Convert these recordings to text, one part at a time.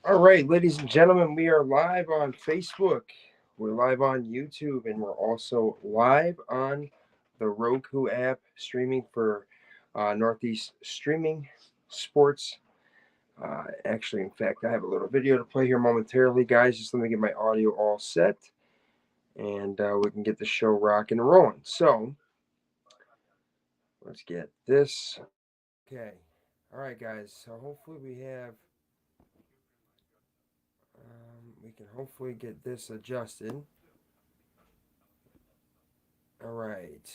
All right, ladies and gentlemen, we are live on Facebook. We're live on YouTube, and we're also live on the Roku app, streaming for Northeast Streaming Sports. Actually, in fact, I have a little video to play here momentarily, guys. Just let me get my audio all set, and we can get the show rocking and rolling. So, let's get this. Okay. All right, guys. So, hopefully, we can hopefully get this adjusted. All right.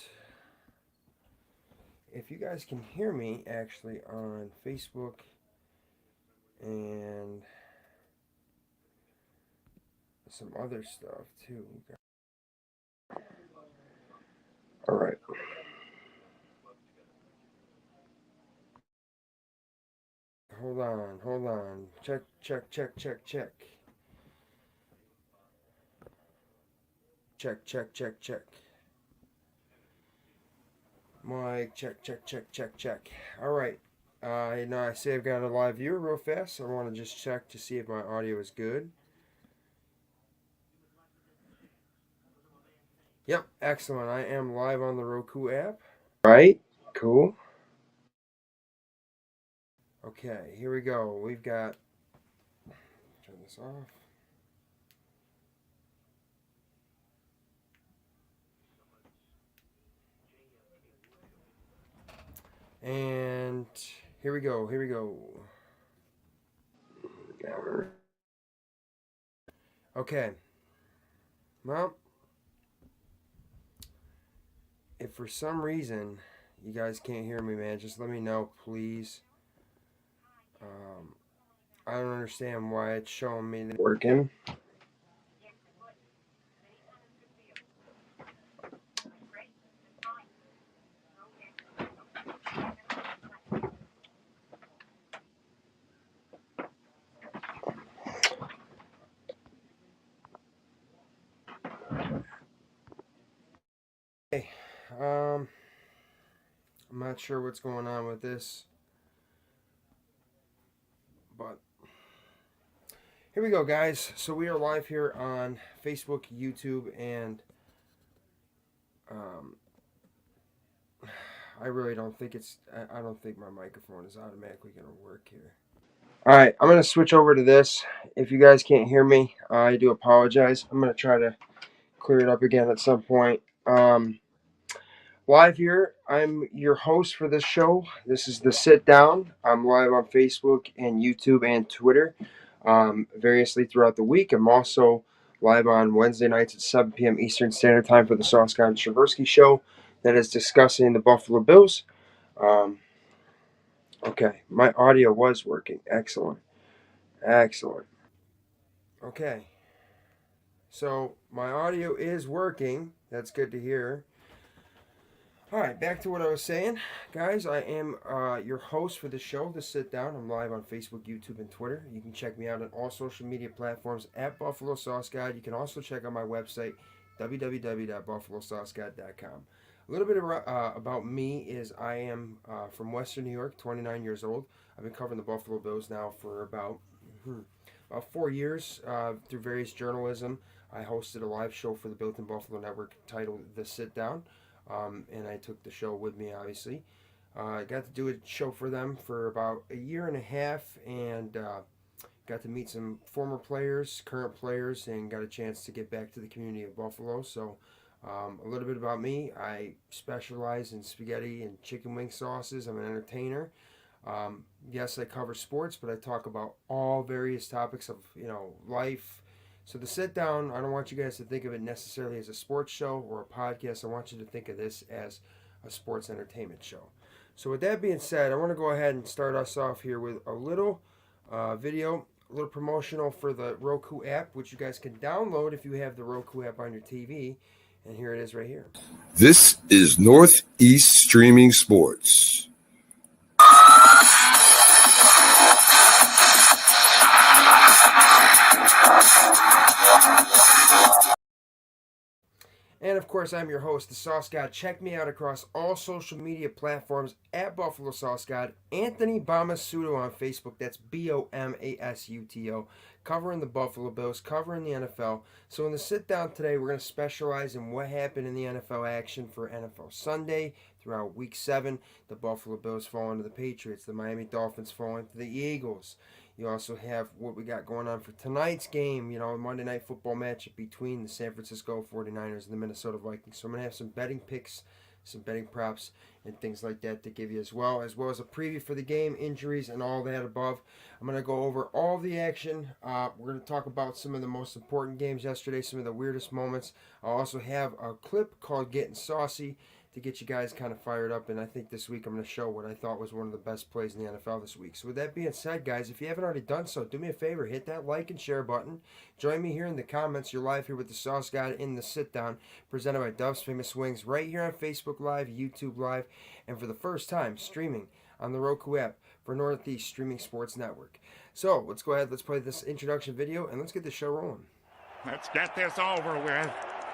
If you guys can hear me actually on Facebook and some other stuff too. All right. Hold on. Check. Check. Mic, check. All right. Now I say I've got a live viewer real fast. I want to just check to see if my audio is good. Yep, excellent. I am live on the Roku app. Right, cool. Okay, here we go. We've got, turn this off. And here we go. Okay. Well, if for some reason you guys can't hear me, man, just let me know, please. I don't understand why it's showing me that working. Okay. I'm not sure what's going on with this, but here we go, guys. So we are live here on Facebook, YouTube, and I really don't think I don't think my microphone is automatically going to work here. All right, I'm going to switch over to this. If you guys can't hear me, I do apologize. I'm going to try to clear it up again at some point. Live here, I'm your host for this show. This is The Sit Down. I'm live on Facebook and YouTube and Twitter, variously throughout the week. I'm also live on Wednesday nights at 7 p.m. Eastern Standard Time for the Sauce and Traversky Show that is discussing the Buffalo Bills. Okay, my audio was working. Excellent. Okay, so my audio is working. That's good to hear. All right, back to what I was saying. Guys, I am your host for the show, The Sit Down. I'm live on Facebook, YouTube, and Twitter. You can check me out on all social media platforms at Buffalo Sauce Guide. You can also check out my website, www.buffalosauceguide.com. A little bit about me is I am from Western New York, 29 years old. I've been covering the Buffalo Bills now for about 4 years through various journalism. I hosted a live show for the Built in Buffalo Network titled The Sit Down. And I took the show with me, obviously. I got to do a show for them for about a year and a half, and got to meet some former players, current players, and got a chance to get back to the community of Buffalo. So, a little bit about me. I specialize in spaghetti and chicken wing sauces. I'm an entertainer. Yes, I cover sports, but I talk about all various topics of life. So the sit down, I don't want you guys to think of it necessarily as a sports show or a podcast. I want you to think of this as a sports entertainment show. So with that being said, I want to go ahead and start us off here with a little video, a little promotional for the Roku app, which you guys can download if you have the Roku app on your TV. And here it is right here. This is Northeast Streaming Sports. And And of course, I'm your host, the Sauce God. Check me out across all social media platforms at Buffalo Sauce God. Anthony Bomasuto on Facebook. That's Bomasuto. Covering the Buffalo Bills, covering the NFL. So in the sit down today, we're going to specialize in what happened in the NFL action for NFL Sunday throughout Week 7. The Buffalo Bills falling to the Patriots. The Miami Dolphins falling to the Eagles. You also have what we got going on for tonight's game, Monday Night Football matchup between the San Francisco 49ers and the Minnesota Vikings. So I'm going to have some betting picks, some betting props, and things like that to give you as well as a preview for the game, injuries, and all that above. I'm going to go over all the action. We're going to talk about some of the most important games yesterday, some of the weirdest moments. I'll also have a clip called Getting Saucy to get you guys kind of fired up, and I think this week I'm going to show what I thought was one of the best plays in the NFL this week. So with that being said, guys, if you haven't already done so, do me a favor, hit that like and share button. Join me here in the comments. You're live here with the Sauce God in the sit-down, presented by Dove's Famous Wings, right here on Facebook Live, YouTube Live, and for the first time, streaming on the Roku app for Northeast Streaming Sports Network. So let's go ahead, let's play this introduction video, and let's get the show rolling. Let's get this over with.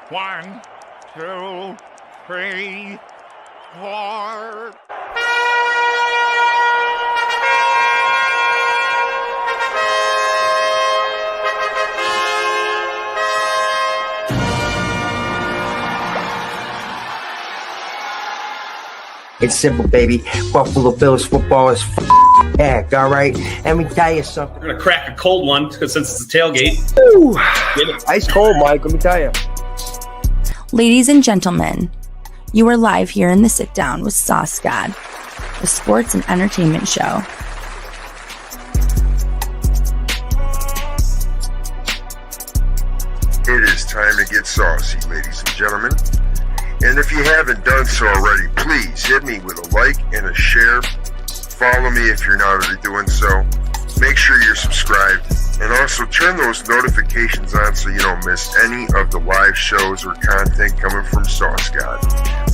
1, 2, 3, 4. It's simple, baby. Buffalo Bills football is back, all right? And we tell you something. We're going to crack a cold one since it's a tailgate. Ooh, Get it. ice cold, Mike, let me tell you. Ladies and gentlemen, you are live here in the sit down with Sauce God, a sports and entertainment show. It is time to get saucy, ladies and gentlemen. And if you haven't done so already, please hit me with a like and a share. Follow me if you're not already doing so. Make sure you're subscribed. And also turn those notifications on so you don't miss any of the live shows or content coming from Sauce God.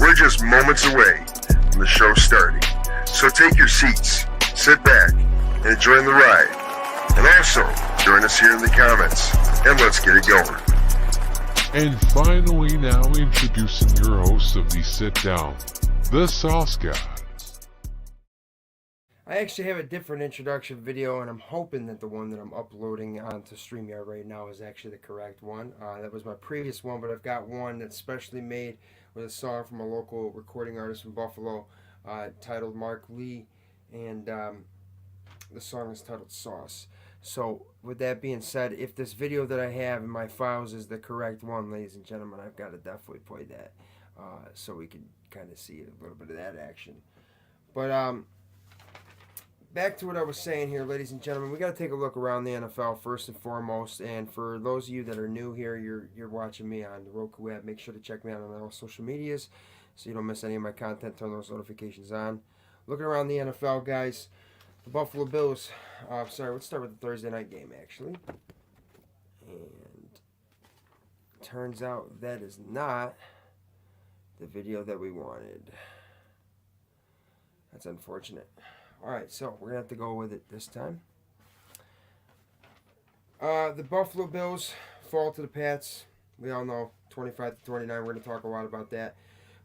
We're just moments away from the show starting. So take your seats, sit back, and enjoy the ride. And also, join us here in the comments. And let's get it going. And finally, now introducing your host of the Sit Down, the Sauce God. I actually have a different introduction video, and I'm hoping that the one that I'm uploading onto StreamYard right now is actually the correct one. That was my previous one, but I've got one that's specially made with a song from a local recording artist from Buffalo titled Mark Lee, and the song is titled Sauce. So with that being said, if this video that I have in my files is the correct one, ladies and gentlemen, I've got to definitely play that so we can kind of see a little bit of that action. But back to what I was saying here, ladies and gentlemen, we got to take a look around the NFL first and foremost. And for those of you that are new here, you're watching me on the Roku app. Make sure to check me out on all social medias so you don't miss any of my content. Turn those notifications on. Looking around the NFL, guys, the Buffalo Bills. Let's start with the Thursday night game, actually. And turns out that is not the video that we wanted. That's unfortunate. Alright, so we're going to have to go with it this time. The Buffalo Bills fall to the Pats. We all know 25-29. We're going to talk a lot about that.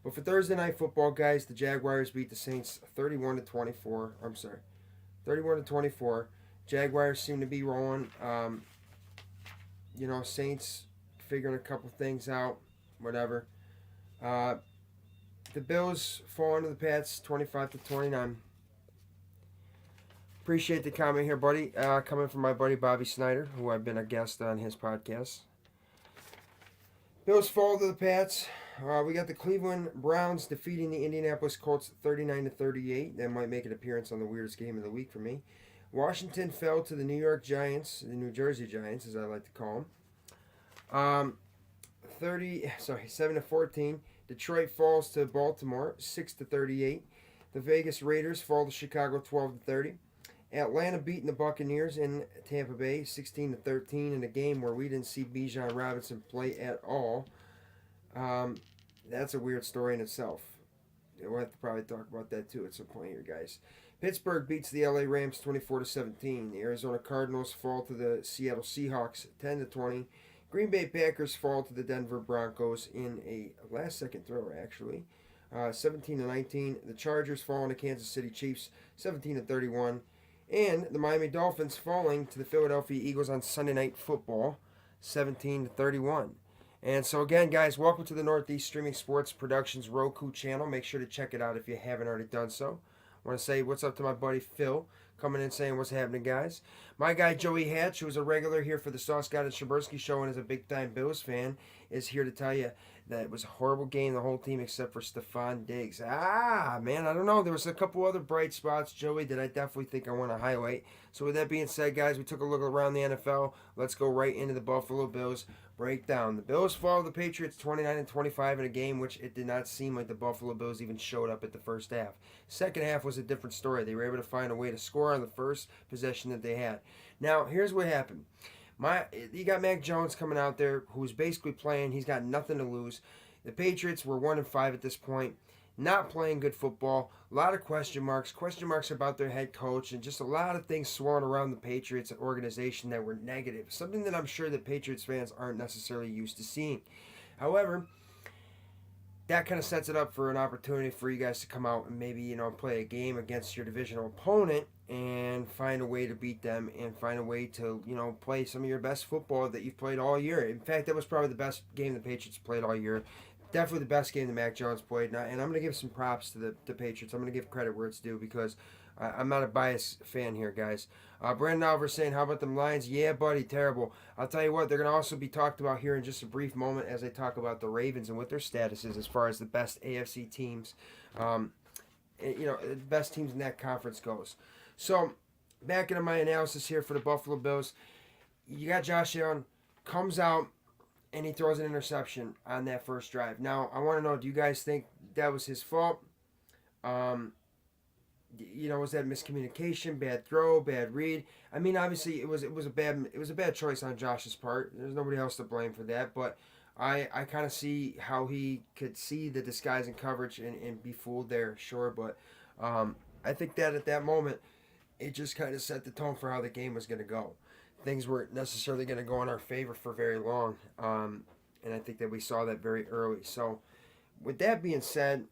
But for Thursday night football, guys, the Jaguars beat the Saints 31-24. I'm sorry, 31-24. Jaguars seem to be rolling. Saints figuring a couple things out. Whatever. The Bills fall into the Pats 25-29. Appreciate the comment here, buddy. Coming from my buddy Bobby Snyder, who I've been a guest on his podcast. Bills fall to the Pats. We got the Cleveland Browns defeating the Indianapolis Colts 39-38. That might make an appearance on the weirdest game of the week for me. Washington fell to the New York Giants, the New Jersey Giants, as I like to call them. 7-14. Detroit falls to Baltimore 6-38. The Vegas Raiders fall to Chicago 12-30. Atlanta beating the Buccaneers in Tampa Bay 16-13 in a game where we didn't see Bijan Robinson play at all. That's a weird story in itself. We'll have to probably talk about that too at some point here, guys. Pittsburgh beats the LA Rams 24-17. The Arizona Cardinals fall to the Seattle Seahawks 10-20. Green Bay Packers fall to the Denver Broncos in a last-second throw, actually. 17-19. The Chargers falling to Kansas City Chiefs, 17-31. And the Miami Dolphins falling to the Philadelphia Eagles on Sunday Night Football, 17-31. And so again, guys, welcome to the Northeast Streaming Sports Productions Roku channel. Make sure to check it out if you haven't already done so. I want to say what's up to my buddy Phil, coming in saying what's happening, guys. My guy Joey Hatch, who is a regular here for the Sauce God and Shabursky show and is a big-time Bills fan, is here to tell you that it was a horrible game, the whole team except for Stephon Diggs. Man, I don't know. There was a couple other bright spots, Joey, that I definitely think I want to highlight. So with that being said, guys, we took a look around the NFL. Let's go right into the Buffalo Bills breakdown. The Bills fall to the Patriots 29-25 in a game which it did not seem like the Buffalo Bills even showed up at the first half. Second half was a different story. They were able to find a way to score on the first possession that they had. Now, here's what happened. You got Mac Jones coming out there who's basically playing. He's got nothing to lose. The Patriots were 1-5 at this point. Not playing good football. A lot of question marks. Question marks about their head coach and just a lot of things swirling around the Patriots organization that were negative. Something that I'm sure that Patriots fans aren't necessarily used to seeing. However, that kind of sets it up for an opportunity for you guys to come out and maybe, play a game against your divisional opponent and find a way to beat them and find a way to, play some of your best football that you've played all year. In fact, that was probably the best game the Patriots played all year. Definitely the best game that Mac Jones played. And I'm going to give some props to the Patriots. I'm going to give credit where it's due because I'm not a biased fan here, guys. Brandon Alvarez saying, how about them Lions? Yeah, buddy, terrible. I'll tell you what, they're going to also be talked about here in just a brief moment as I talk about the Ravens and what their status is as far as the best AFC teams, the best teams in that conference goes. So, back into my analysis here for the Buffalo Bills. You got Josh Allen, comes out, and he throws an interception on that first drive. Now, I want to know, do you guys think that was his fault? Was that miscommunication, bad throw, bad read? I mean, obviously, it was a bad choice on Josh's part. There's nobody else to blame for that, but I kind of see how he could see the disguise and coverage and be fooled there, sure, but I think that at that moment, it just kind of set the tone for how the game was going to go. Things weren't necessarily going to go in our favor for very long, and I think that we saw that very early. So, with that being said,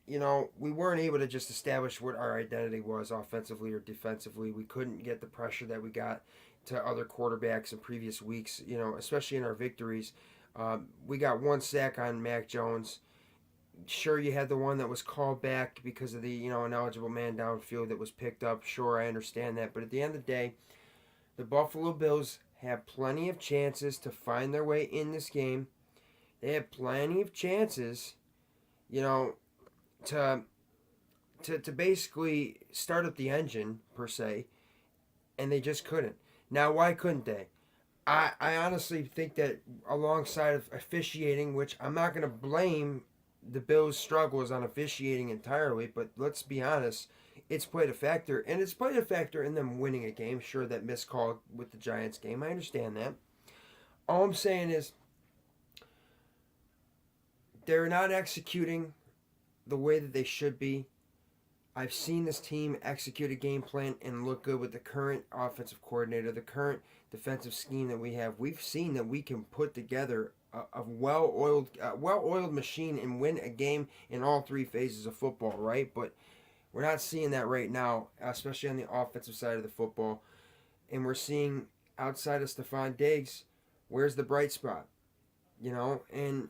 we weren't able to just establish what our identity was offensively or defensively. We couldn't get the pressure that we got to other quarterbacks in previous weeks, especially in our victories. We got one sack on Mac Jones. Sure, you had the one that was called back because of the, ineligible man downfield that was picked up. Sure, I understand that. But at the end of the day, the Buffalo Bills have plenty of chances to find their way in this game. They have plenty of chances, to basically start up the engine, per se, and they just couldn't. Now, why couldn't they? I honestly think that alongside of officiating, which I'm not going to blame the Bills' struggles on officiating entirely, but let's be honest, it's played a factor, and it's played a factor in them winning a game. Sure, that missed call with the Giants game, I understand that. All I'm saying is they're not executing the way that they should be. I've seen this team execute a game plan and look good with the current offensive coordinator, the current defensive scheme that we have. We've seen that we can put together a well-oiled machine and win a game in all three phases of football, right? But we're not seeing that right now, especially on the offensive side of the football. And we're seeing, outside of Stephon Diggs, where's the bright spot? And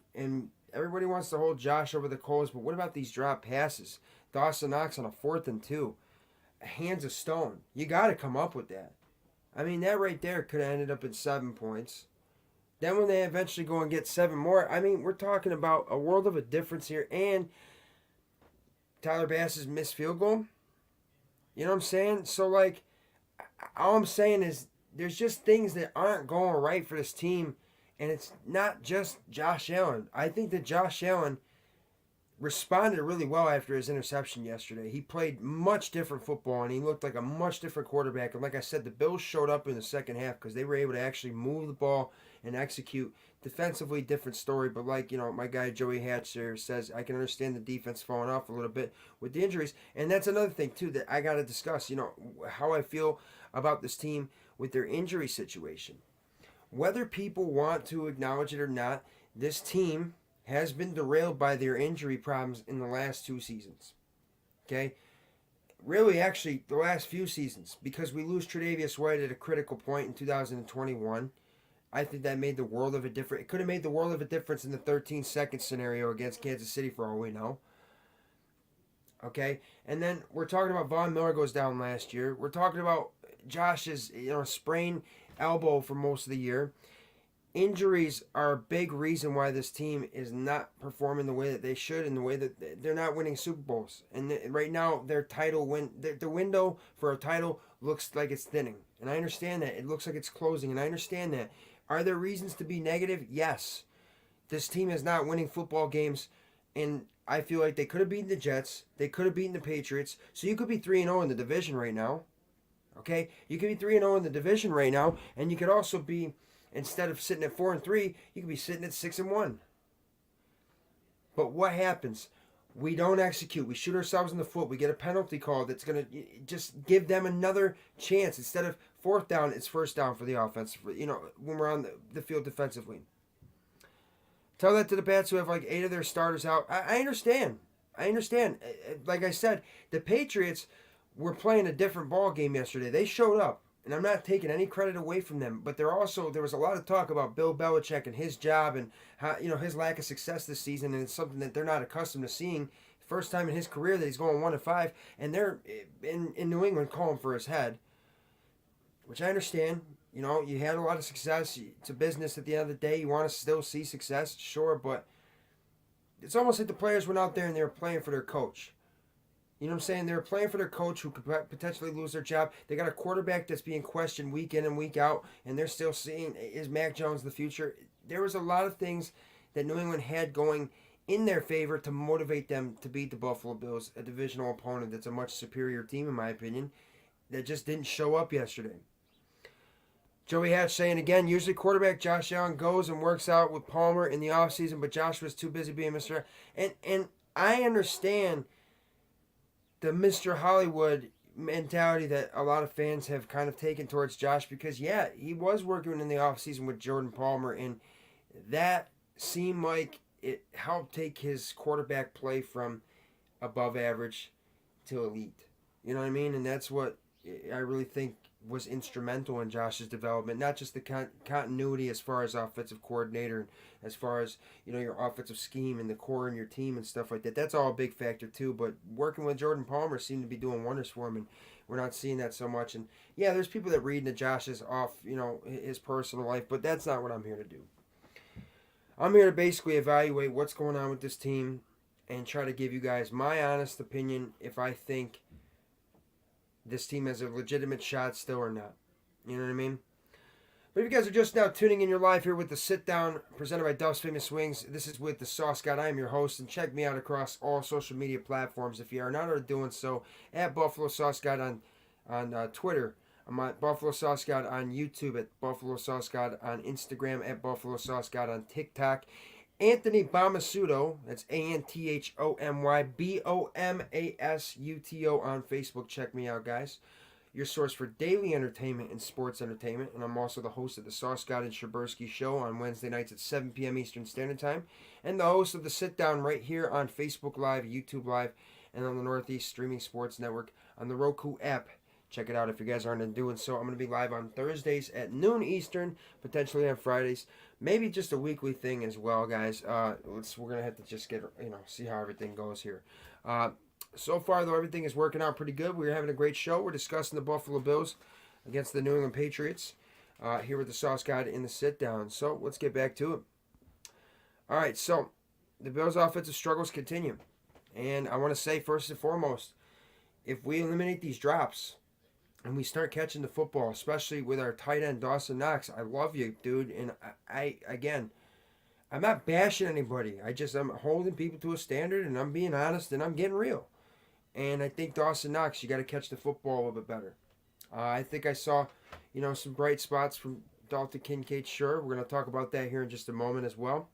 everybody wants to hold Josh over the coals, but what about these drop passes? Dawson Knox on a 4th and 2. Hands of stone. You got to come up with that. I mean, that right there could have ended up in 7 points. Then when they eventually go and get 7 more, I mean, we're talking about a world of a difference here. And Tyler Bass's missed field goal. You know what I'm saying? So, all I'm saying is there's just things that aren't going right for this team. And it's not just Josh Allen. I think that Josh Allen responded really well after his interception yesterday. He played much different football, and he looked like a much different quarterback. And like I said, the Bills showed up in the second half because they were able to actually move the ball and execute. Defensively, different story, but my guy Joey Hatch there says, I can understand the defense falling off a little bit with the injuries. And that's another thing, too, that I got to discuss, how I feel about this team with their injury situation. whether people want to acknowledge it or not, this team has been derailed by their injury problems in the last 2 seasons. Okay? Really, actually, the last few seasons, because we lose Tre'Davious White at a critical point in 2021. I think that made the world of a difference. It could have made the world of a difference in the 13-second scenario against Kansas City for all we know. Okay? And then we're talking about Von Miller goes down last year. We're talking about Josh's sprained elbow for most of the year. Injuries are a big reason why this team is not performing the way that they should and the way that they're not winning Super Bowls. And right now, their the window for a title looks like it's thinning. And I understand that. It looks like it's closing, and I understand that. Are there reasons to be negative? Yes. This team is not winning football games, and I feel like they could have beaten the Jets. They could have beaten the Patriots. So you could be 3-0 in the division right now. Okay? You could be 3-0 in the division right now, and you could also be, instead of sitting at 4-3, you could be sitting at 6-1. But what happens? We don't execute. We shoot ourselves in the foot. We get a penalty call that's going to just give them another chance. Instead of 4th down, it's 1st down for the offense. When we're on the field defensively. Tell that to the Pats who have like 8 of their starters out. I understand. I understand. Like I said, the Patriots were playing a different ball game yesterday. They showed up. And I'm not taking any credit away from them, but there was a lot of talk about Bill Belichick and his job and how his lack of success this season, and it's something that they're not accustomed to seeing. First time in his career that he's going 1-5, and they're in New England calling for his head, which I understand. You had a lot of success. It's a business at the end of the day. You want to still see success, sure, but it's almost like the players went out there and they were playing for their coach. You know what I'm saying? They're playing for their coach who could potentially lose their job. They got a quarterback that's being questioned week in and week out, and they're still seeing, is Mac Jones the future? There was a lot of things that New England had going in their favor to motivate them to beat the Buffalo Bills, a divisional opponent that's a much superior team, in my opinion, that just didn't show up yesterday. Joey Hatch saying again, usually quarterback Josh Allen goes and works out with Palmer in the offseason, but Josh was too busy being Mr. And I understand the Mr. Hollywood mentality that a lot of fans have kind of taken towards Josh because, yeah, he was working in the offseason with Jordan Palmer, and that seemed like it helped take his quarterback play from above average to elite. You know what I mean? And that's what I really think was instrumental in Josh's development, not just the continuity as far as offensive coordinator, as far as your offensive scheme and the core in your team and stuff like that. That's all a big factor too. But working with Jordan Palmer seemed to be doing wonders for him, and we're not seeing that so much. And yeah, there's people that read into Josh's off, his personal life, but that's not what I'm here to do. I'm here to basically evaluate what's going on with this team and try to give you guys my honest opinion if I think this team has a legitimate shot still or not. You know what I mean? But if you guys are just now tuning in, you're live here with the Sit Down presented by Duff's Famous Wings. This is with the Sauce God. I am your host, and check me out across all social media platforms if you are not already doing so. At Buffalo Sauce God on Twitter. I'm at Buffalo Sauce God on YouTube, at Buffalo Sauce God on Instagram, at Buffalo Sauce God on TikTok. Anthony Bomasuto, that's ANTHOMY BOMASUTO on Facebook. Check me out, guys. Your source for daily entertainment and sports entertainment. And I'm also the host of the Sauce God and Shabursky Show on Wednesday nights at 7 p.m. Eastern Standard Time. And the host of the Sit Down right here on Facebook Live, YouTube Live, and on the Northeast Streaming Sports Network on the Roku app. Check it out if you guys aren't doing so. I'm going to be live on Thursdays at noon Eastern, potentially on Fridays. Maybe just a weekly thing as well, guys. We're going to have to just get, see how everything goes here. So far, though, everything is working out pretty good. We're having a great show. We're discussing the Buffalo Bills against the New England Patriots here with the Sauce God in the Sit Down. So let's get back to it. All right, so the Bills' offensive struggles continue. And I want to say, first and foremost, if we eliminate these drops and we start catching the football, especially with our tight end, Dawson Knox, I love you, dude. And I'm not bashing anybody. I'm holding people to a standard, and I'm being honest, and I'm getting real. And I think Dawson Knox, you got to catch the football a little bit better. I think I saw, some bright spots from Dalton Kincaid. Sure, we're going to talk about that here in just a moment as well.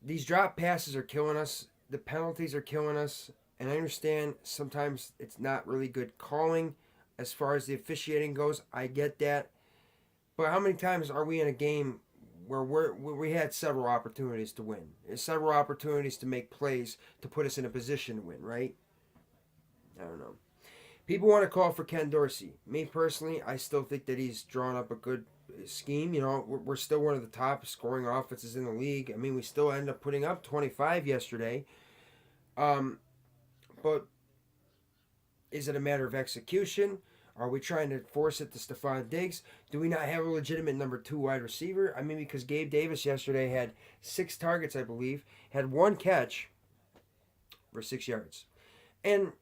These drop passes are killing us. The penalties are killing us. And I understand sometimes it's not really good calling as far as the officiating goes. I get that. But how many times are we in a game where we had several opportunities to win, several opportunities to make plays to put us in a position to win, right? I don't know. People want to call for Ken Dorsey. Me personally, I still think that he's drawn up a good scheme. You know, we're still one of the top scoring offenses in the league. I mean, we still end up putting up 25 yesterday. But is it a matter of execution? Are we trying to force it to Stephon Diggs? Do we not have a legitimate number 2 wide receiver? I mean, because Gabe Davis yesterday had 6 targets, I believe, had 1 catch for 6 yards. And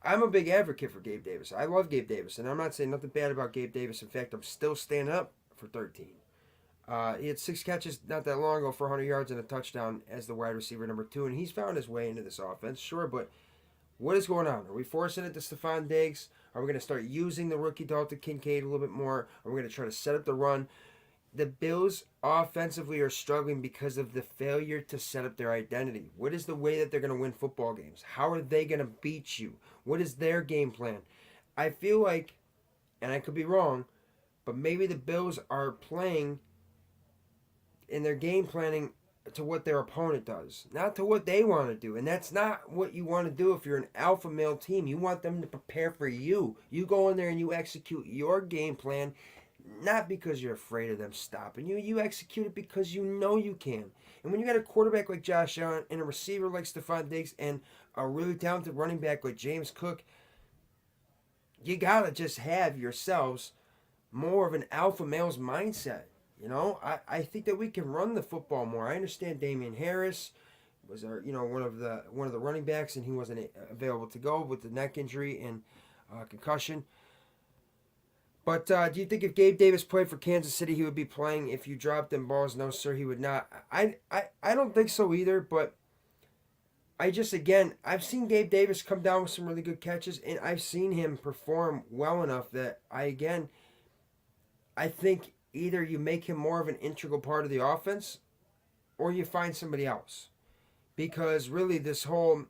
I'm a big advocate for Gabe Davis. I love Gabe Davis, and I'm not saying nothing bad about Gabe Davis. In fact, I'm still standing up for 13. He had 6 catches not that long ago for 100 yards and a touchdown as the wide receiver number 2, and he's found his way into this offense, sure, but what is going on? Are we forcing it to Stephon Diggs? Are we going to start using the rookie Dalton Kincaid a little bit more? Are we going to try to set up the run? The Bills offensively are struggling because of the failure to set up their identity. What is the way that they're going to win football games? How are they going to beat you? What is their game plan? I feel like, and I could be wrong, but maybe the Bills are playing in their game planning to what their opponent does, not to what they want to do. And that's not what you want to do if you're an alpha male team. You want them to prepare for you. You go in there and you execute your game plan, not because you're afraid of them stopping you. You execute it because you know you can. And when you got a quarterback like Josh Allen and a receiver like Stephon Diggs and a really talented running back like James Cook, you got to just have yourselves more of an alpha male's mindset. You know, I think that we can run the football more. I understand Damian Harris was our, one of the running backs, and he wasn't available to go with the neck injury and concussion. But do you think if Gabe Davis played for Kansas City, he would be playing if you dropped them balls? No, sir, he would not. I don't think so either, but I've seen Gabe Davis come down with some really good catches, and I've seen him perform well enough that I think either you make him more of an integral part of the offense or you find somebody else. Because really this whole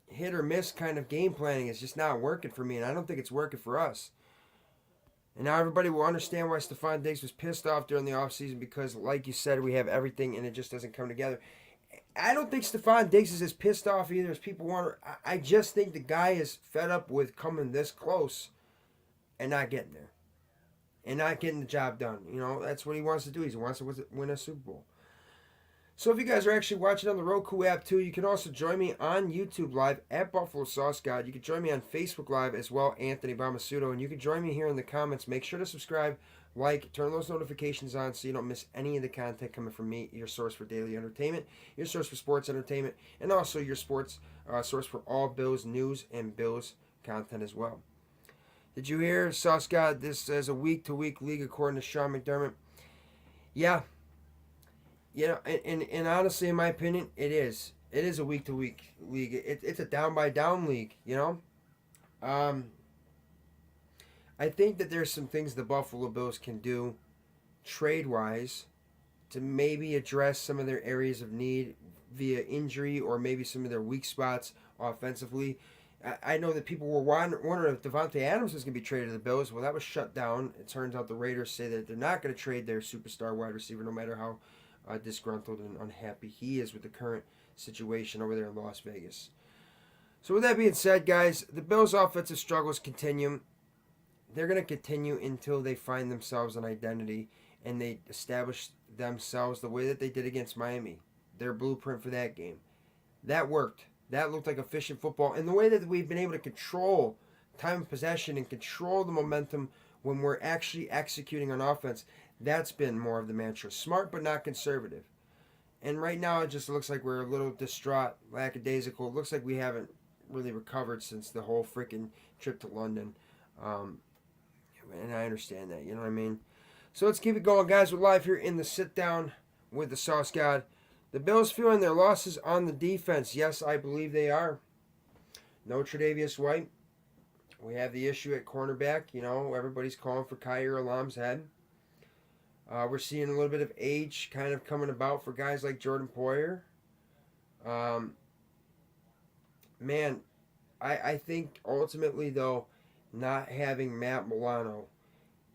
hit or miss kind of game planning is just not working for me, and I don't think it's working for us. And now everybody will understand why Stephon Diggs was pissed off during the offseason because, like you said, we have everything and it just doesn't come together. I don't think Stephon Diggs is as pissed off either as people want. I just think the guy is fed up with coming this close and not getting there. And not getting the job done. That's what he wants to do. He wants to win a Super Bowl. So if you guys are actually watching on the Roku app too, you can also join me on YouTube Live at Buffalo Sauce God. You can join me on Facebook Live as well, Anthony Bomasudo. And you can join me here in the comments. Make sure to subscribe, like, turn those notifications on so you don't miss any of the content coming from me, your source for daily entertainment, your source for sports entertainment, and also your sports source for all Bills news and Bills content as well. Did you hear, Sauce God, this is a week-to-week league according to Sean McDermott? Yeah. And honestly, in my opinion, it is. It is a week-to-week league. It's a down-by-down league, I think that there's some things the Buffalo Bills can do trade-wise to maybe address some of their areas of need via injury or maybe some of their weak spots offensively. I know that people were wondering if Devontae Adams was going to be traded to the Bills. Well, that was shut down. It turns out the Raiders say that they're not going to trade their superstar wide receiver no matter how disgruntled and unhappy he is with the current situation over there in Las Vegas. So with that being said, guys, the Bills' offensive struggles continue. They're going to continue until they find themselves an identity and they establish themselves the way that they did against Miami. Their blueprint for that game. That worked. That looked like efficient football. And the way that we've been able to control time of possession and control the momentum when we're actually executing on offense, that's been more of the mantra. Smart but not conservative. And right now it just looks like we're a little distraught, lackadaisical. It looks like we haven't really recovered since the whole freaking trip to London. And I understand that, you know what I mean? So let's keep it going, guys. We're live here in the sit down with the Sauce God. The Bills feeling their losses on the defense. Yes, I believe they are. No Tre'Davious White. We have the issue at cornerback. Everybody's calling for Kaiir Elam's head. We're seeing a little bit of age kind of coming about for guys like Jordan Poyer. I think ultimately, though, not having Matt Milano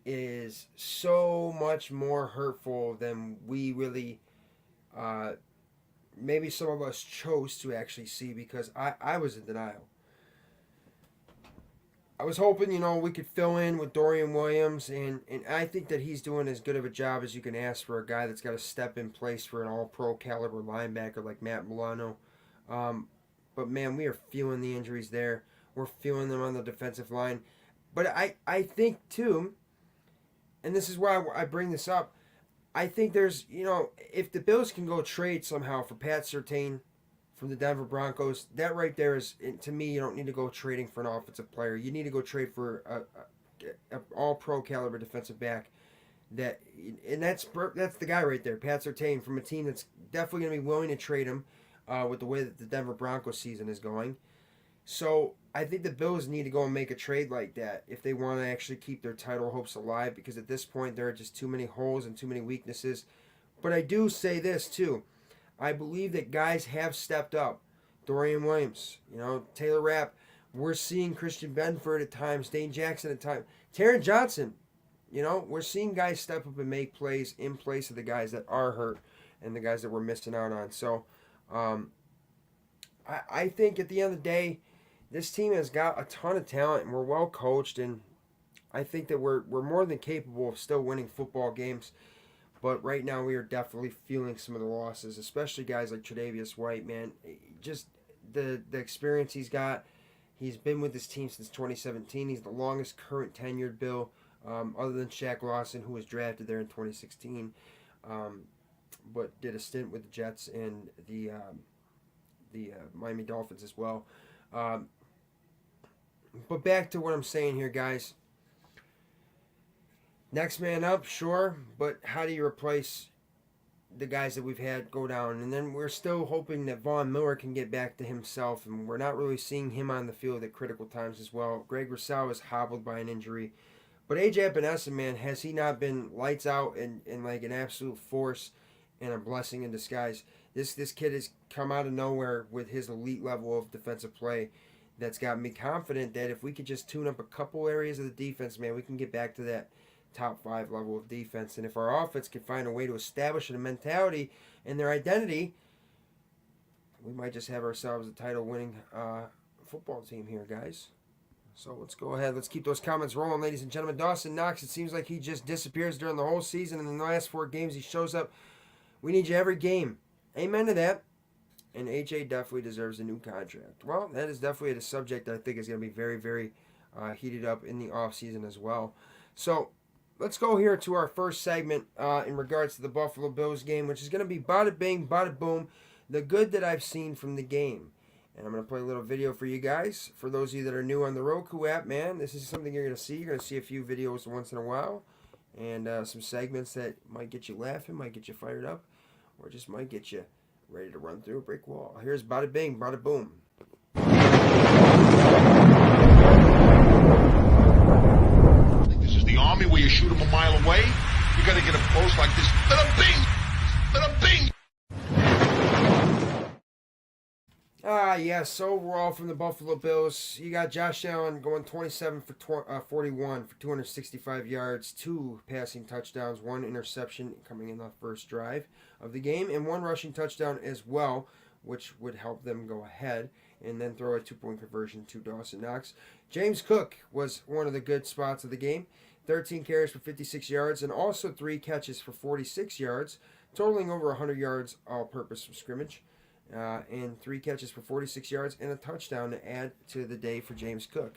is so much more hurtful than we really, maybe some of us chose to actually see, because I was in denial. I was hoping, we could fill in with Dorian Williams, and I think that he's doing as good of a job as you can ask for a guy that's got to step in place for an all-pro caliber linebacker like Matt Milano. But, man, we are feeling the injuries there. We're feeling them on the defensive line. But I think, too, and this is why I bring this up, I think there's, if the Bills can go trade somehow for Pat Surtain from the Denver Broncos, that right there is, to me, you don't need to go trading for an offensive player. You need to go trade for a all-pro caliber defensive back. And that's the guy right there, Pat Surtain, from a team that's definitely going to be willing to trade him with the way that the Denver Broncos season is going. So I think the Bills need to go and make a trade like that if they want to actually keep their title hopes alive, because at this point there are just too many holes and too many weaknesses. But I do say this too. I believe that guys have stepped up. Dorian Williams, Taylor Rapp. We're seeing Christian Benford at times, Dane Jackson at times. Taron Johnson, we're seeing guys step up and make plays in place of the guys that are hurt and the guys that we're missing out on. So I think at the end of the day, this team has got a ton of talent and we're well coached, and I think that we're more than capable of still winning football games. But right now we are definitely feeling some of the losses, especially guys like Tre'Davious White, man. Just the experience he's got. He's been with this team since 2017. He's the longest current tenured Bill, other than Shaq Lawson, who was drafted there in 2016, but did a stint with the Jets and the Miami Dolphins as well. But back to what I'm saying here, guys. Next man up, sure, but how do you replace the guys that we've had go down? And then we're still hoping that Von Miller can get back to himself, and we're not really seeing him on the field at critical times as well. Greg Rousseau is hobbled by an injury. But A.J. Epinesa, man, has he not been lights out and like an absolute force and a blessing in disguise? This kid has come out of nowhere with his elite level of defensive play that's got me confident that if we could just tune up a couple areas of the defense, man, we can get back to that top 5 level of defense. And if our offense can find a way to establish a mentality and their identity, we might just have ourselves a title-winning football team here, guys. So let's go ahead. Let's keep those comments rolling, ladies and gentlemen. Dawson Knox, it seems like he just disappears during the whole season, and in the last 4 games he shows up. We need you every game. Amen to that. And AJ definitely deserves a new contract. Well, that is definitely a subject that I think is going to be very, very heated up in the offseason as well. So let's go here to our first segment in regards to the Buffalo Bills game, which is going to be bada bing, bada boom, the good that I've seen from the game. And I'm going to play a little video for you guys. For those of you that are new on the Roku app, man, this is something you're going to see. You're going to see a few videos once in a while, and some segments that might get you laughing, might get you fired up, or just might get you ready to run through a brick wall. Here's bada bing, bada boom. This is the Army where you shoot them a mile away. You gotta get them close like this. Bada bing! Bada bing! Yes, overall from the Buffalo Bills, you got Josh Allen going 27 for 41 for 265 yards, 2 passing touchdowns, 1 interception coming in the first drive of the game, and 1 rushing touchdown as well, which would help them go ahead and then throw a 2-point conversion to Dawson Knox. James Cook was one of the good spots of the game. 13 carries for 56 yards and also 3 catches for 46 yards, totaling over 100 yards all-purpose from scrimmage. And 3 catches for 46 yards and a touchdown to add to the day for James Cook.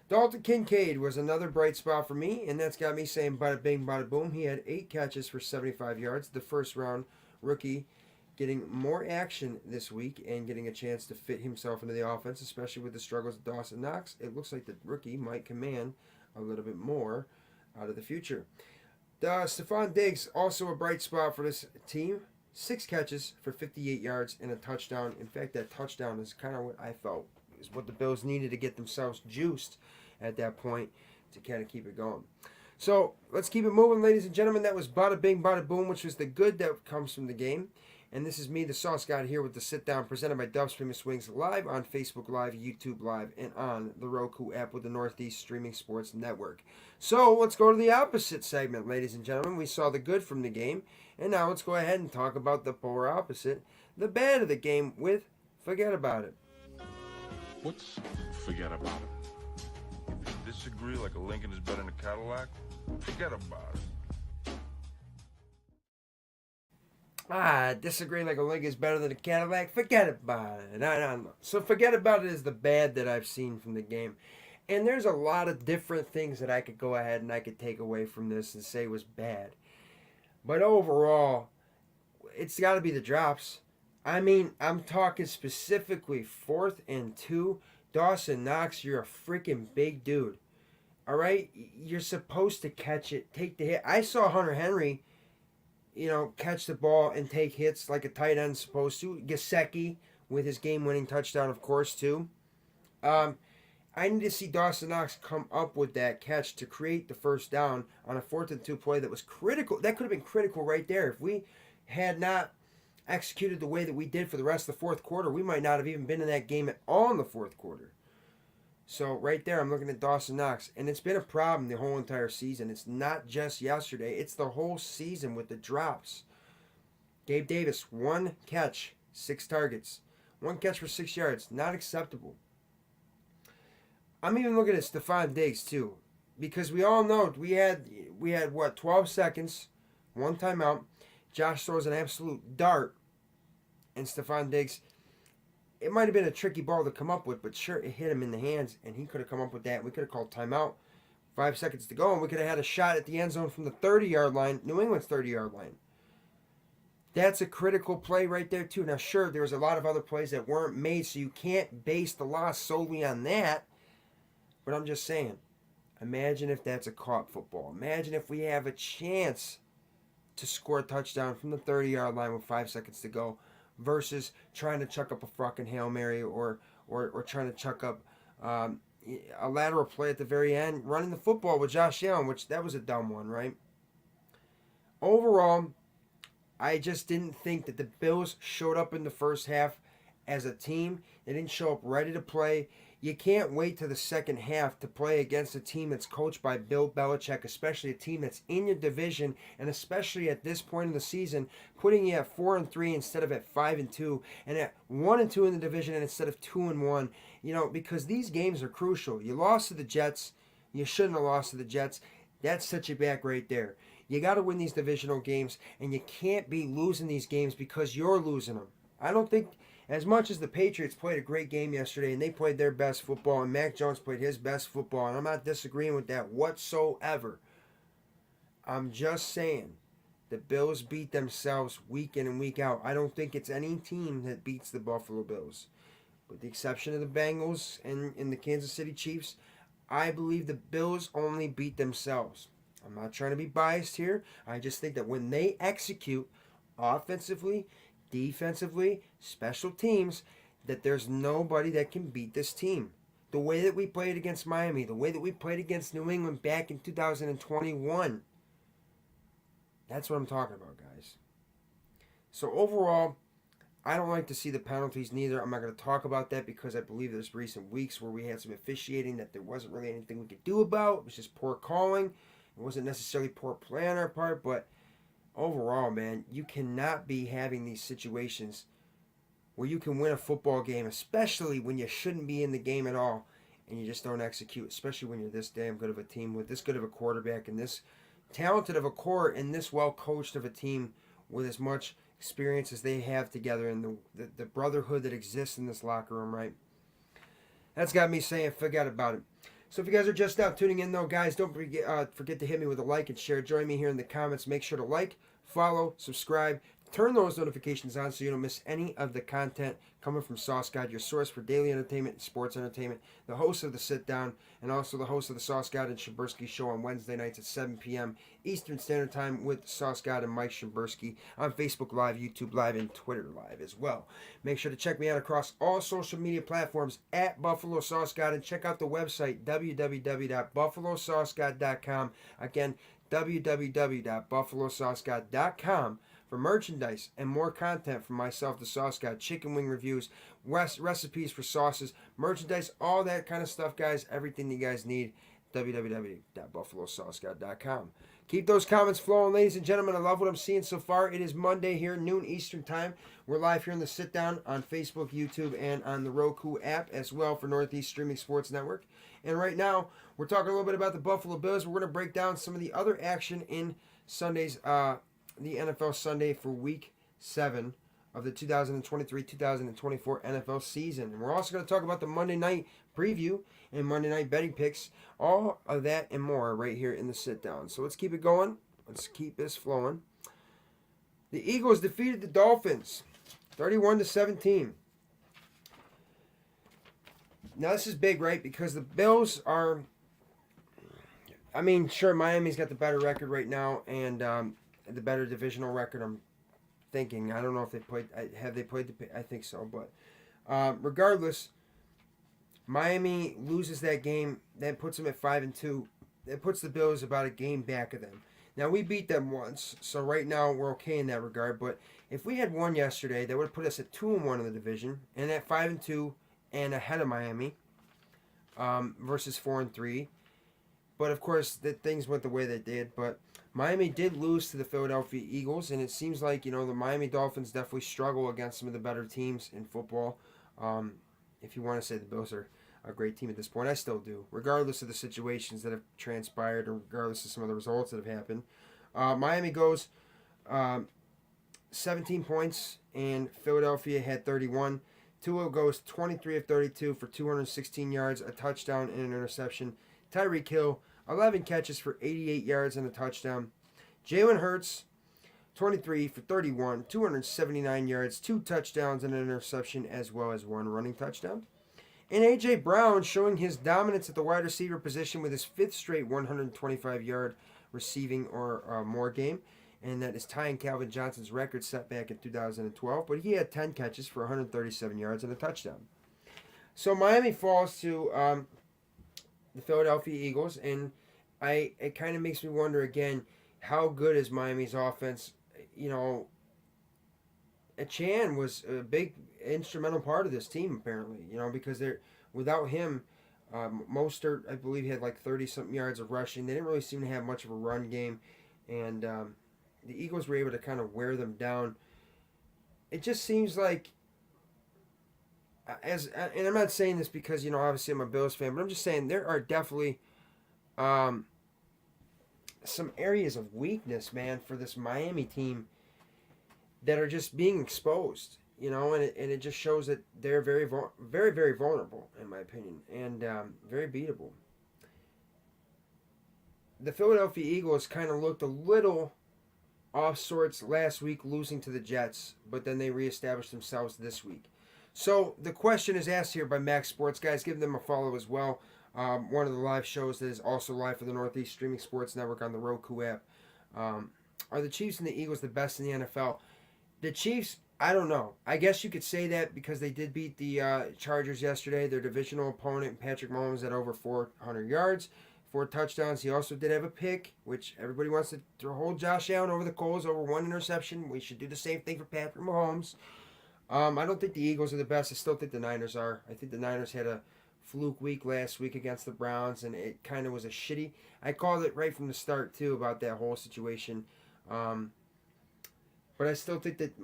Dalton Kincaid was another bright spot for me, and that's got me saying bada bing, bada boom. He had 8 catches for 75 yards, the first-round rookie, getting more action this week and getting a chance to fit himself into the offense, especially with the struggles of Dawson Knox. It looks like the rookie might command a little bit more out of the future. Stephon Diggs, also a bright spot for this team. 6 catches for 58 yards and a touchdown. In fact, that touchdown is kind of what I felt is what the Bills needed to get themselves juiced at that point to kind of keep it going. So let's keep it moving, ladies and gentlemen. That was bada bing, bada boom, which was the good that comes from the game. And this is me, the Sauce God, here with the Sit Down, presented by Dub's Famous Wings, live on Facebook Live, YouTube Live, and on the Roku app with the Northeast Streaming Sports Network. So let's go to the opposite segment, ladies and gentlemen. We saw the good from the game, and now let's go ahead and talk about the polar opposite, the bad of the game, with Forget About It. What's forget about it? If you disagree like a Lincoln is better than a Cadillac, forget about it. Disagree like a Lincoln is better than a Cadillac. Forget about it. No. So Forget About It is the bad that I've seen from the game. And there's a lot of different things that I could go ahead and I could take away from this and say was bad. But overall, it's got to be the drops. I mean, I'm talking specifically 4th and 2. Dawson Knox, you're a freaking big dude. All right? You're supposed to catch it, take the hit. I saw Hunter Henry, catch the ball and take hits like a tight end's supposed to. Gesicki with his game-winning touchdown, of course, too. I need to see Dawson Knox come up with that catch to create the first down on a 4th and 2 play that was critical. That could have been critical right there. If we had not executed the way that we did for the rest of the fourth quarter, we might not have even been in that game at all in the fourth quarter. So right there, I'm looking at Dawson Knox, and it's been a problem the whole entire season. It's not just yesterday. It's the whole season with the drops. Gabe Davis, 1 catch, 6 targets. 1 catch for 6 yards. Not acceptable. I'm even looking at Stephon Diggs, too, because we all know we had 12 seconds, 1 timeout. Josh throws an absolute dart, and Stephon Diggs, it might have been a tricky ball to come up with, but sure, it hit him in the hands, and he could have come up with that. We could have called timeout, 5 seconds to go, and we could have had a shot at the end zone from the 30-yard line, New England's 30-yard line. That's a critical play right there, too. Now, sure, there was a lot of other plays that weren't made, so you can't base the loss solely on that, but I'm just saying, imagine if that's a caught football. Imagine if we have a chance to score a touchdown from the 30-yard line with 5 seconds to go versus trying to chuck up a fucking Hail Mary or trying to chuck up a lateral play at the very end, running the football with Josh Allen, which that was a dumb one, right? Overall, I just didn't think that the Bills showed up in the first half as a team. They didn't show up ready to play. You can't wait to the second half to play against a team that's coached by Bill Belichick, especially a team that's in your division, and especially at this point in the season, putting you at 4-3 instead of at 5-2, and at 1-2 in the division instead of 2-1. Because these games are crucial. You lost to the Jets. You shouldn't have lost to the Jets. That sets you back right there. You got to win these divisional games, and you can't be losing these games because you're losing them. I don't think, as much as the Patriots played a great game yesterday and they played their best football and Mac Jones played his best football, and I'm not disagreeing with that whatsoever. I'm just saying the Bills beat themselves week in and week out. I don't think it's any team that beats the Buffalo Bills. With the exception of the Bengals and the Kansas City Chiefs, I believe the Bills only beat themselves. I'm not trying to be biased here. I just think that when they execute offensively, defensively, special teams, that there's nobody that can beat this team. The way that we played against Miami, the way that we played against New England back in 2021. That's what I'm talking about, guys. So overall, I don't like to see the penalties neither. I'm not going to talk about that because I believe there's recent weeks where we had some officiating that there wasn't really anything we could do about. It was just poor calling. It wasn't necessarily poor play on our part, but overall, man, you cannot be having these situations where you can win a football game, especially when you shouldn't be in the game at all, and you just don't execute, especially when you're this damn good of a team with this good of a quarterback and this talented of a core and this well-coached of a team with as much experience as they have together and the brotherhood that exists in this locker room, right? That's got me saying forget about it. So if you guys are just now tuning in, though, guys, don't forget to hit me with a like and share. Join me here in the comments. Make sure to like, follow, subscribe, turn those notifications on so you don't miss any of the content coming from Sauce God, your source for daily entertainment and sports entertainment, the host of The Sit Down, and also the host of the Sauce God and Shimbursky Show on Wednesday nights at 7 p.m. Eastern Standard Time with Sauce God and Mike Shimbursky on Facebook Live, YouTube Live, and Twitter Live as well. Make sure to check me out across all social media platforms at Buffalo Sauce God, and check out the website, www.buffalosaucegod.com. Again, www.buffalosaucegod.com For merchandise and more content from myself, the Sauce God, chicken wing reviews, recipes for sauces, merchandise, all that kind of stuff, guys. Everything you guys need. www.buffalosaucegod.com. Keep those comments flowing, ladies and gentlemen. I love what I'm seeing so far. It is Monday here, noon Eastern time. We're live here in the Sit Down on Facebook, YouTube, and on the Roku app as well for Northeast Streaming Sports Network. And right now, we're talking a little bit about the Buffalo Bills. We're going to break down some of the other action in Sunday's the NFL Sunday for Week 7 of the 2023-2024 NFL season. And we're also going to talk about the Monday night preview and Monday night betting picks. All of that and more right here in the Sit Down. So let's keep it going. Let's keep this flowing. The Eagles defeated the Dolphins 31-17. Now this is big, right? Because the Bills are... I mean, sure, Miami's got the better record right now and the better divisional record, I'm thinking. I don't know if they played... Have they played the... I think so, but... regardless, Miami loses that game. That puts them at 5-2. That puts the Bills about a game back of them. Now, we beat them once, so right now we're okay in that regard. But if we had won yesterday, that would have put us at 2-1 in the division, and at 5-2 and ahead of Miami versus 4-3. But of course, things went the way they did. But Miami did lose to the Philadelphia Eagles, and it seems like, you know, the Miami Dolphins definitely struggle against some of the better teams in football. If you want to say the Bills are a great team at this point, I still do, regardless of the situations that have transpired or regardless of some of the results that have happened. Miami goes 17 points, and Philadelphia had 31. Tua goes 23 of 32 for 216 yards, a touchdown, and an interception. Tyreek Hill, 11 catches for 88 yards and a touchdown. Jalen Hurts, 23 for 31, 279 yards, 2 touchdowns, and an interception, as well as 1 running touchdown. And A.J. Brown showing his dominance at the wide receiver position with his 5th straight 125-yard receiving or more game. And that is tying Calvin Johnson's record set back in 2012. But he had 10 catches for 137 yards and a touchdown. So Miami falls to the Philadelphia Eagles. And it kind of makes me wonder again, how good is Miami's offense? You know, Chan was a big instrumental part of this team, apparently, you know, because without him, Mostert, I believe, had like 30-something yards of rushing. They didn't really seem to have much of a run game, and the Eagles were able to kind of wear them down. It just seems like, and I'm not saying this because, you know, obviously I'm a Bills fan, but I'm just saying there are definitely some areas of weakness, man, for this Miami team that are just being exposed, you know, and it just shows that they're very, very vulnerable, in my opinion, and very beatable. The Philadelphia Eagles kind of looked a little off sorts last week, losing to the Jets, but then they reestablished themselves this week. So the question is asked here by Max Sports. Guys, give them a follow as well. One of the live shows that is also live for the Northeast Streaming Sports Network on the Roku app. Are the Chiefs and the Eagles the best in the NFL? The Chiefs, I don't know. I guess you could say that because they did beat the Chargers yesterday, their divisional opponent. Patrick Mahomes had over 400 yards, 4 touchdowns. He also did have a pick, which everybody wants to hold Josh Allen over the coals over 1 interception. We should do the same thing for Patrick Mahomes. I don't think the Eagles are the best. I still think the Niners are. I think the Niners had a fluke week last week against the Browns, and it kind of was a shitty. I called it right from the start, too, about that whole situation. But I still think that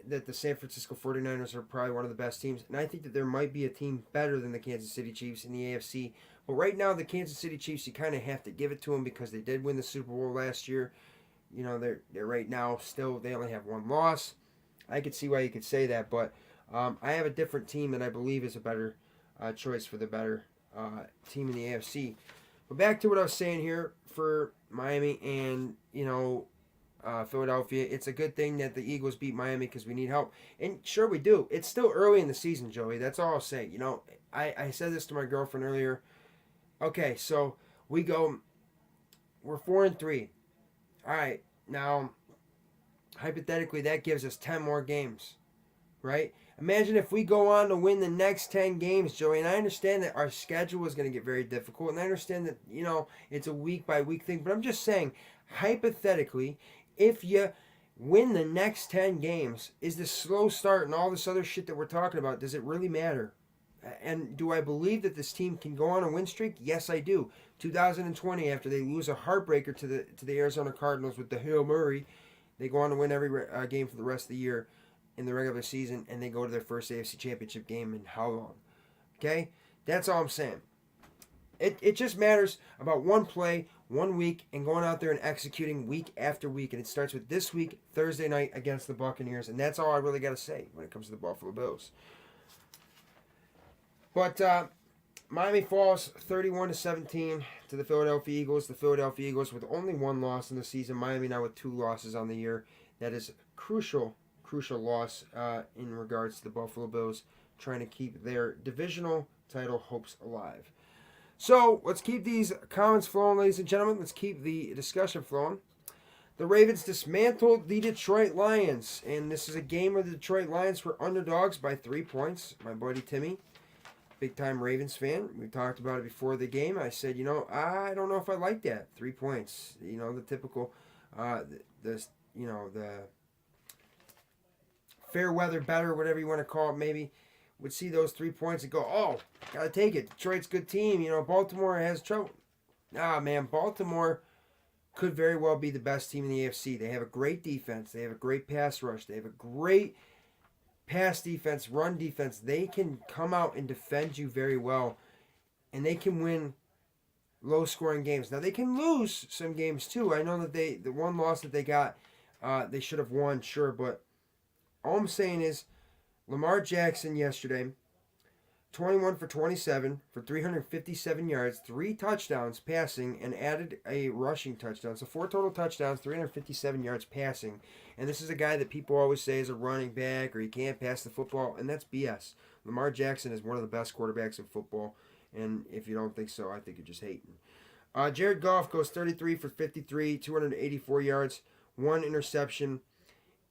that the San Francisco 49ers are probably one of the best teams. And I think that there might be a team better than the Kansas City Chiefs in the AFC. But right now, the Kansas City Chiefs, you kind of have to give it to them because they did win the Super Bowl last year. You know, they're right now still, they only have 1 loss. I could see why you could say that. But I have a different team that I believe is a better choice for the better team in the AFC. But back to what I was saying here for Miami and, you know, Philadelphia. It's a good thing that the Eagles beat Miami because we need help. And sure we do. It's still early in the season, Joey. That's all I'll say. You know, I said this to my girlfriend earlier. Okay, so we're 4-3. All right, now, hypothetically, that gives us 10 more games, right? Imagine if we go on to win the next 10 games, Joey. And I understand that our schedule is going to get very difficult. And I understand that, you know, it's a week-by-week thing. But I'm just saying, hypothetically, if you win the next 10 games, is this slow start and all this other shit that we're talking about, does it really matter? And do I believe that this team can go on a win streak? Yes, I do. 2020, after they lose a heartbreaker to the Arizona Cardinals with the Hail Murray, they go on to win every game for the rest of the year in the regular season, and they go to their first AFC Championship game in how long? Okay? That's all I'm saying. It just matters about one play, 1 week, and going out there and executing week after week. And it starts with this week, Thursday night, against the Buccaneers. And that's all I really got to say when it comes to the Buffalo Bills. But Miami falls 31-17 to the Philadelphia Eagles. The Philadelphia Eagles with only one loss in the season. Miami now with 2 losses on the year. That is crucial loss in regards to the Buffalo Bills trying to keep their divisional title hopes alive. So let's keep these comments flowing, ladies and gentlemen. Let's keep the discussion flowing. The Ravens dismantled the Detroit Lions, and this is a game where the Detroit Lions were underdogs by 3 points. My buddy Timmy, big-time Ravens fan, we talked about it before the game. I said, I don't know if I like that. 3 points, the typical, the fair weather better, whatever you want to call it, maybe. Would see those 3 points and go, oh, gotta take it. Detroit's a good team. Baltimore has trouble. Nah, man, Baltimore could very well be the best team in the AFC. They have a great defense. They have a great pass rush. They have a great pass defense, run defense. They can come out and defend you very well, and they can win low-scoring games. Now, they can lose some games, too. I know that the one loss that they got, they should have won, sure, but all I'm saying is, Lamar Jackson yesterday, 21 for 27 for 357 yards, 3 touchdowns passing, and added a rushing touchdown. So 4 total touchdowns, 357 yards passing. And this is a guy that people always say is a running back or he can't pass the football, and that's BS. Lamar Jackson is one of the best quarterbacks in football, and if you don't think so, I think you're just hating. Jared Goff goes 33 for 53, 284 yards, 1 interception.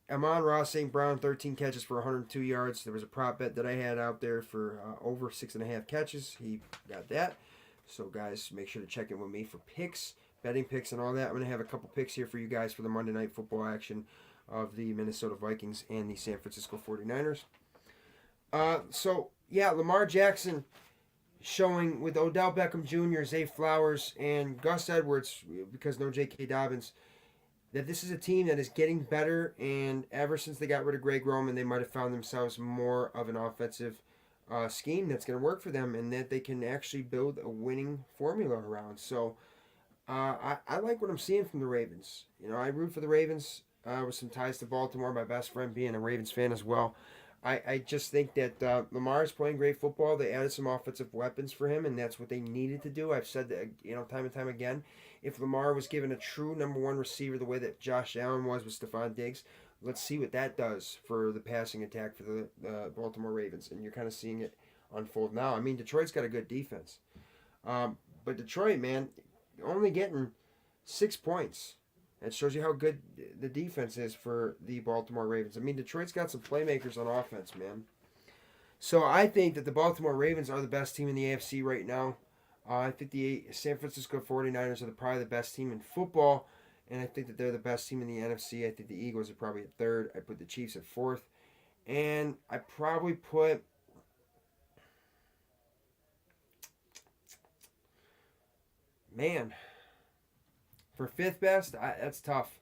Amon-Ra St. Brown, 13 catches for 102 yards. There was a prop bet that I had out there for over 6.5 catches. He got that. So, guys, make sure to check in with me for picks, betting picks, and all that. I'm going to have a couple picks here for you guys for the Monday Night Football action of the Minnesota Vikings and the San Francisco 49ers. Lamar Jackson showing with Odell Beckham Jr., Zay Flowers, and Gus Edwards, because no J.K. Dobbins, that this is a team that is getting better, and ever since they got rid of Greg Roman, they might have found themselves more of an offensive scheme that's going to work for them, and that they can actually build a winning formula around. So I like what I'm seeing from the Ravens. I root for the Ravens with some ties to Baltimore, my best friend being a Ravens fan as well. I just think that Lamar is playing great football. They added some offensive weapons for him, and that's what they needed to do. I've said that time and time again. If Lamar was given a true number 1 receiver the way that Josh Allen was with Stephon Diggs, let's see what that does for the passing attack for the Baltimore Ravens. And you're kind of seeing it unfold now. I mean, Detroit's got a good defense. But Detroit, man, only getting 6 points. That shows you how good the defense is for the Baltimore Ravens. I mean, Detroit's got some playmakers on offense, man. So I think that the Baltimore Ravens are the best team in the AFC right now. I think the San Francisco 49ers are probably the best team in football, and I think that they're the best team in the NFC. I think the Eagles are probably at 3rd. I put the Chiefs at 4th. And I probably put... Man... For 5th best, that's tough.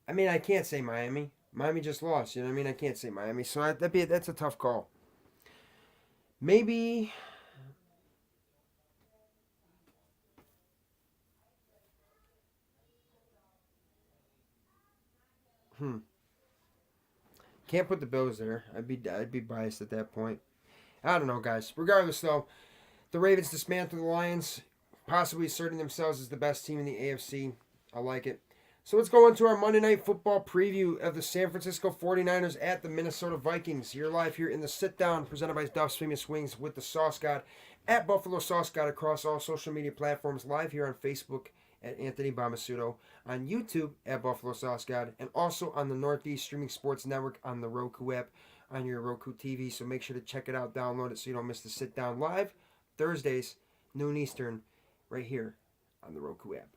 I mean, I can't say Miami. Miami just lost, I can't say Miami. So that's a tough call. Maybe... Can't put the Bills there. I'd be biased at that point. I don't know, guys. Regardless, though, the Ravens dismantled the Lions, possibly asserting themselves as the best team in the AFC. I like it. So let's go into our Monday Night Football preview of the San Francisco 49ers at the Minnesota Vikings. You're live here in the sit-down, presented by Duff's Famous Wings with the Sauce God, at Buffalo Sauce God across all social media platforms, live here on Facebook at Anthony Bomasudo, on YouTube at Buffalo Sauce God, and also on the Northeast Streaming Sports Network on the Roku app, on your Roku TV, so make sure to check it out, download it so you don't miss the sit-down live, Thursdays, noon Eastern, right here on the Roku app.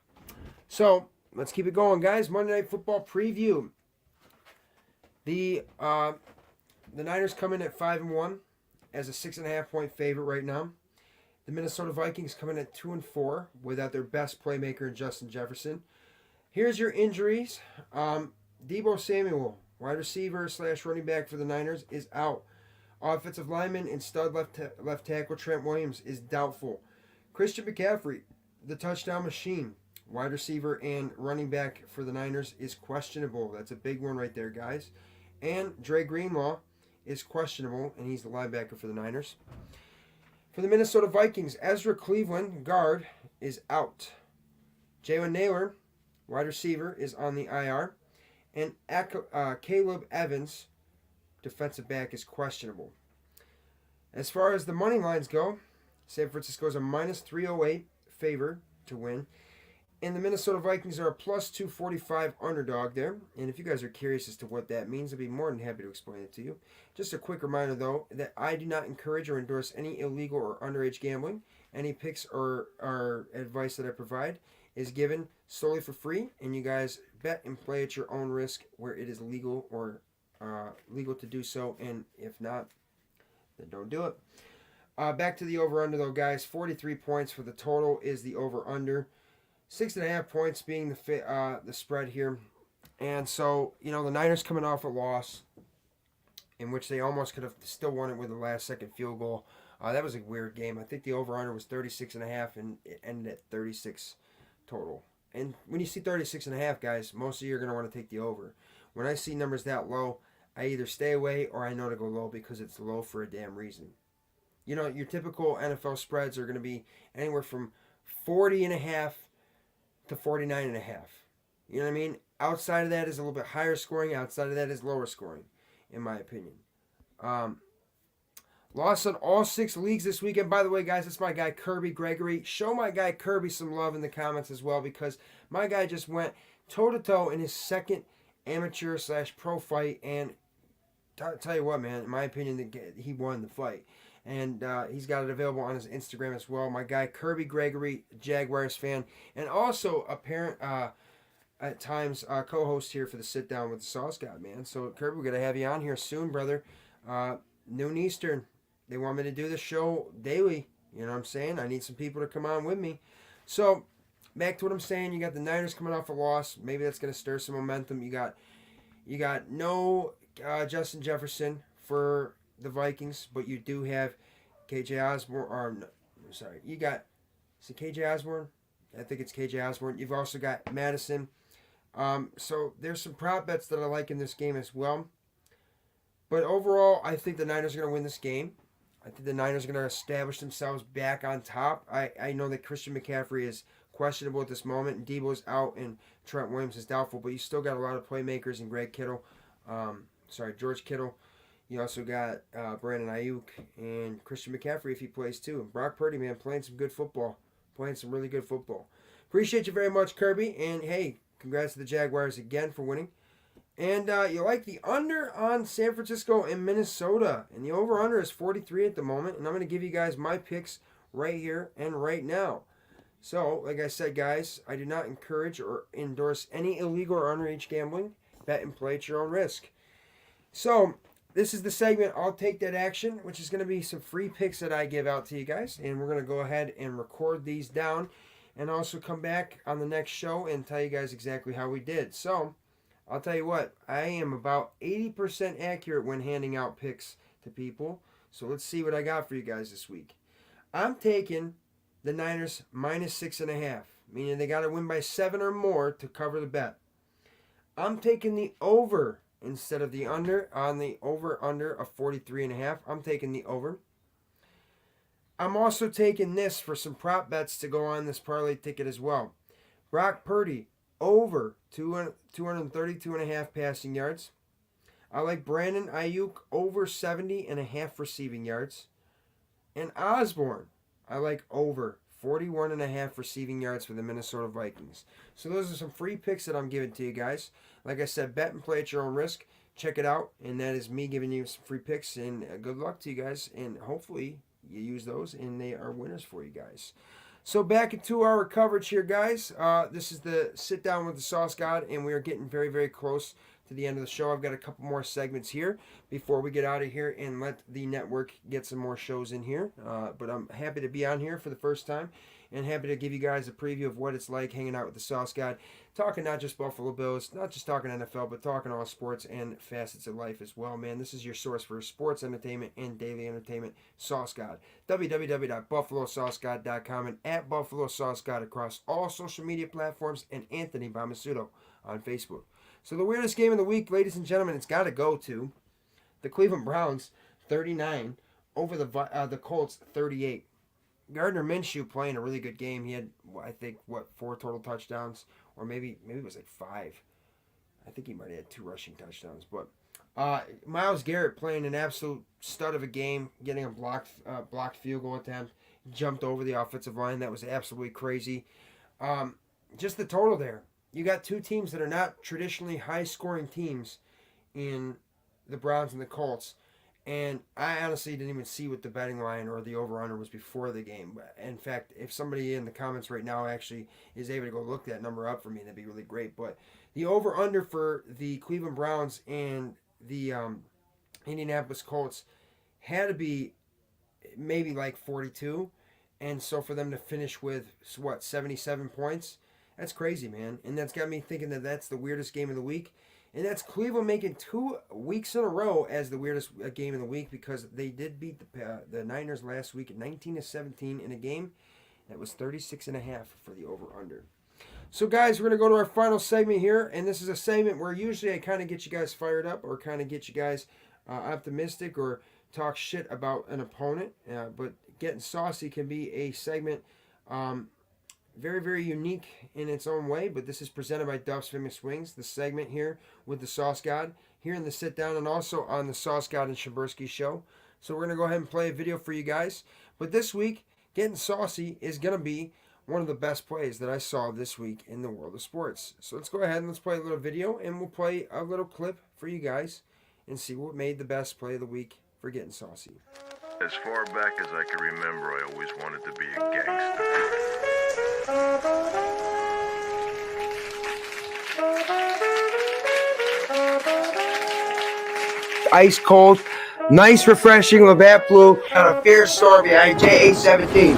So let's keep it going, guys. Monday Night Football preview. The Niners come in at 5-1 as a 6.5-point favorite right now. The Minnesota Vikings come in at 2-4 without their best playmaker, Justin Jefferson. Here's your injuries. Deebo Samuel, wide receiver / running back for the Niners, is out. Offensive lineman and stud left tackle Trent Williams is doubtful. Christian McCaffrey, the touchdown machine, wide receiver and running back for the Niners, is questionable. That's a big one right there, guys. And Dre Greenlaw is questionable, and he's the linebacker for the Niners. For the Minnesota Vikings, Ezra Cleveland, guard, is out. Jalen Naylor, wide receiver, is on the IR. And Caleb Evans, defensive back, is questionable. As far as the money lines go, San Francisco is a -308 favor to win. And the Minnesota Vikings are a +245 underdog there. And if you guys are curious as to what that means, I'd be more than happy to explain it to you. Just a quick reminder, though, that I do not encourage or endorse any illegal or underage gambling. Any picks or advice that I provide is given solely for free, and you guys bet and play at your own risk where it is legal or legal to do so, and if not, then don't do it. Back to the over-under, though, guys. 43 points for the total is the over-under. 6.5 points being the spread here. And so, the Niners coming off a loss in which they almost could have still won it with a last-second field goal. That was a weird game. I think the over-under was 36.5, and it ended at 36 total. And when you see 36.5, guys, most of you are going to want to take the over. When I see numbers that low, I either stay away or I know to go low because it's low for a damn reason. Your typical NFL spreads are going to be anywhere from 40.5 to 49.5. You know what I mean? Outside of that is a little bit higher scoring. Outside of that is lower scoring, in my opinion. Lost on all 6 leagues this weekend. By the way, guys, it's my guy Kirby Gregory. Show my guy Kirby some love in the comments as well, because my guy just went toe-to-toe in his second amateur / pro fight. And tell you what, man, in my opinion, he won the fight. And he's got it available on his Instagram as well. My guy Kirby Gregory, Jaguars fan, and also a parent, at times, co-host here for the Sit Down with the Sauce God, man. So, Kirby, we're going to have you on here soon, brother. Noon Eastern. They want me to do the show daily. You know what I'm saying? I need some people to come on with me. So, back to what I'm saying. You got the Niners coming off a loss. Maybe that's going to stir some momentum. You got no Justin Jefferson for the Vikings, but you do have KJ Osborne. Is it KJ Osborne? I think it's KJ Osborne. You've also got Madison. So there's some prop bets that I like in this game as well. But overall, I think the Niners are going to win this game. I think the Niners are going to establish themselves back on top. I know that Christian McCaffrey is questionable at this moment, and Deebo's out, and Trent Williams is doubtful, but you still got a lot of playmakers in George Kittle. You also got Brandon Ayuk and Christian McCaffrey if he plays too. And Brock Purdy, man, playing some good football. Playing some really good football. Appreciate you very much, Kirby. And, hey, congrats to the Jaguars again for winning. And you like the under on San Francisco and Minnesota. And the over-under is 43 at the moment. And I'm going to give you guys my picks right here and right now. So, like I said, guys, I do not encourage or endorse any illegal or underage gambling. Bet and play at your own risk. So, this is the segment, I'll Take That Action, which is going to be some free picks that I give out to you guys. And we're going to go ahead and record these down and also come back on the next show and tell you guys exactly how we did. So, I'll tell you what, I am about 80% accurate when handing out picks to people. So, let's see what I got for you guys this week. I'm taking the Niners -6.5, meaning they got to win by 7 or more to cover the bet. I'm taking the over instead of the under on the over-under of 43.5. I'm taking the over. I'm also taking this for some prop bets to go on this parlay ticket as well. Brock Purdy, over 232.5 passing yards. I like Brandon Ayuk, over 70.5 receiving yards. And Osborne, I like over 41.5 receiving yards for the Minnesota Vikings. So those are some free picks that I'm giving to you guys. Like I said, bet and play at your own risk. Check it out. And that is me giving you some free picks. And good luck to you guys. And hopefully you use those and they are winners for you guys. So back into our coverage here, guys. This is the Sit Down with the Sauce God, and we are getting very, very close to the end of the show. I've got a couple more segments here before we get out of here and let the network get some more shows in here. But I'm happy to be on here for the first time and happy to give you guys a preview of what it's like hanging out with the Sauce God, talking not just Buffalo Bills, not just talking NFL, but talking all sports and facets of life as well, man. This is your source for sports entertainment and daily entertainment, Sauce God. www.buffalosaucegod.com and at Buffalo Sauce God across all social media platforms, and Anthony Bomasudo on Facebook. So the weirdest game of the week, ladies and gentlemen, it's got to go to the Cleveland Browns, 39 over the Colts, 38. Gardner Minshew playing a really good game. He had, I think, 4 total touchdowns, or maybe it was like 5. I think he might have had 2 rushing touchdowns. But Myles Garrett playing an absolute stud of a game, getting a blocked field goal attempt, jumped over the offensive line. That was absolutely crazy. Just the total there. You got 2 teams that are not traditionally high-scoring teams in the Browns and the Colts. And I honestly didn't even see what the betting line or the over-under was before the game. In fact, if somebody in the comments right now actually is able to go look that number up for me, that'd be really great. But the over-under for the Cleveland Browns and the Indianapolis Colts had to be maybe like 42. And so for them to finish with, 77 points? That's crazy, man. And that's got me thinking that that's the weirdest game of the week. And that's Cleveland making 2 weeks in a row as the weirdest game of the week, because they did beat the Niners last week at 19-17 in a game that was 36.5 for the over-under. So, guys, we're going to go to our final segment here. And this is a segment where usually I kind of get you guys fired up or kind of get you guys optimistic or talk shit about an opponent. But Getting Saucy can be a segment very, very unique in its own way, but this is presented by Duff's Famous Wings, the segment here with the Sauce God, here in the Sit Down, and also on the Sauce God and Shabursky show. So we're going to go ahead and play a video for you guys. But this week, Getting Saucy is going to be one of the best plays that I saw this week in the world of sports. So let's go ahead and let's play a little video, and we'll play a little clip for you guys and see what made the best play of the week for Getting Saucy. As far back as I can remember, I always wanted to be a gangster. Ice cold, nice refreshing Labatt Blue on a fierce storm behind JA-17.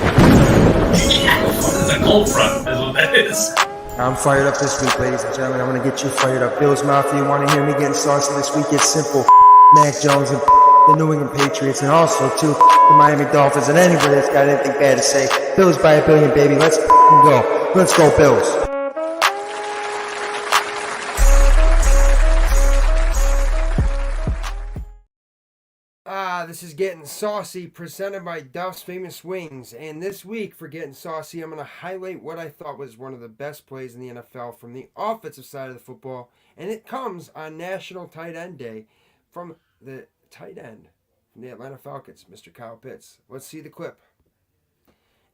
It's a cold front, is what that is. I'm fired up this week, ladies and gentlemen. I'm going to get you fired up. Bills Mafia, you want to hear me getting saucy this week? It's simple. Mac Jones and the New England Patriots, and also, too, the Miami Dolphins, and anybody that's got anything bad to say. Bills by a billion, baby. Let's go. Let's go, Bills. This is Getting Saucy, presented by Duff's Famous Wings. And this week, for Getting Saucy, I'm going to highlight what I thought was one of the best plays in the NFL from the offensive side of the football. And it comes on National Tight End Day from the tight end from the Atlanta Falcons, Mr. Kyle Pitts. Let's see the clip.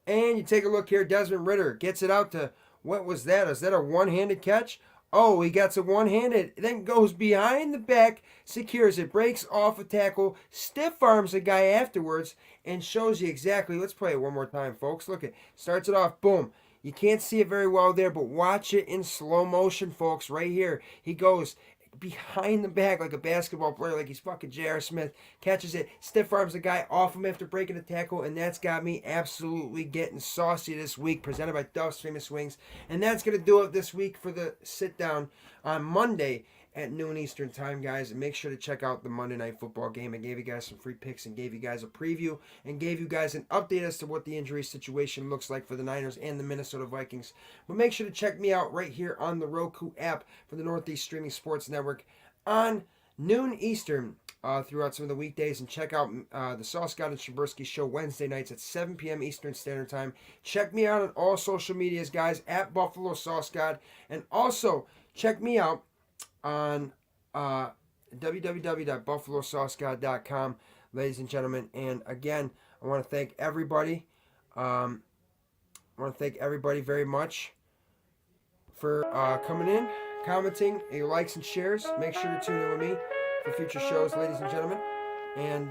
And you take a look here. Desmond Ridder gets it out to, what was that? Is that a one-handed catch? Oh, he gets it one-handed, then goes behind the back, secures it, breaks off a tackle, stiff arms a guy afterwards, and shows you exactly. Let's play it one more time, folks. Look, it starts it off, boom. You can't see it very well there, but watch it in slow motion, folks, right here. He goes behind the back like a basketball player, like he's fucking J.R. Smith, catches it, stiff arms the guy off him after breaking the tackle, and that's got me absolutely getting saucy this week, presented by Duff's Famous Wings. And that's going to do it this week for the Sit Down on Monday at noon Eastern time, guys. And make sure to check out the Monday Night Football game. I gave you guys some free picks and gave you guys a preview and gave you guys an update as to what the injury situation looks like for the Niners and the Minnesota Vikings. But make sure to check me out right here on the Roku app for the Northeast Streaming Sports Network on noon Eastern throughout some of the weekdays, and check out the Sauce God and Shabursky show Wednesday nights at 7 p.m. Eastern Standard Time. Check me out on all social medias, guys, at Buffalo Sauce God, and also check me out on www.buffalosaucegod.com, ladies and gentlemen. And again, I want to thank everybody. I want to thank everybody very much for coming in, commenting, and your likes and shares. Make sure to tune in with me for future shows, ladies and gentlemen. And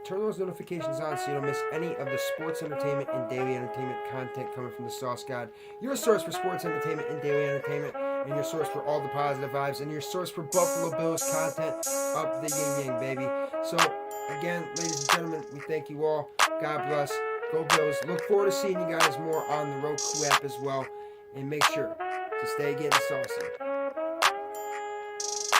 turn those notifications on so you don't miss any of the sports entertainment and daily entertainment content coming from the Sauce God. Your source for sports entertainment and daily entertainment, and your source for all the positive vibes, and your source for Buffalo Bills content. Up the yin yang, baby. So, again, ladies and gentlemen, we thank you all. God bless. Go Bills. Look forward to seeing you guys more on the Roku app as well. And make sure to stay getting saucy.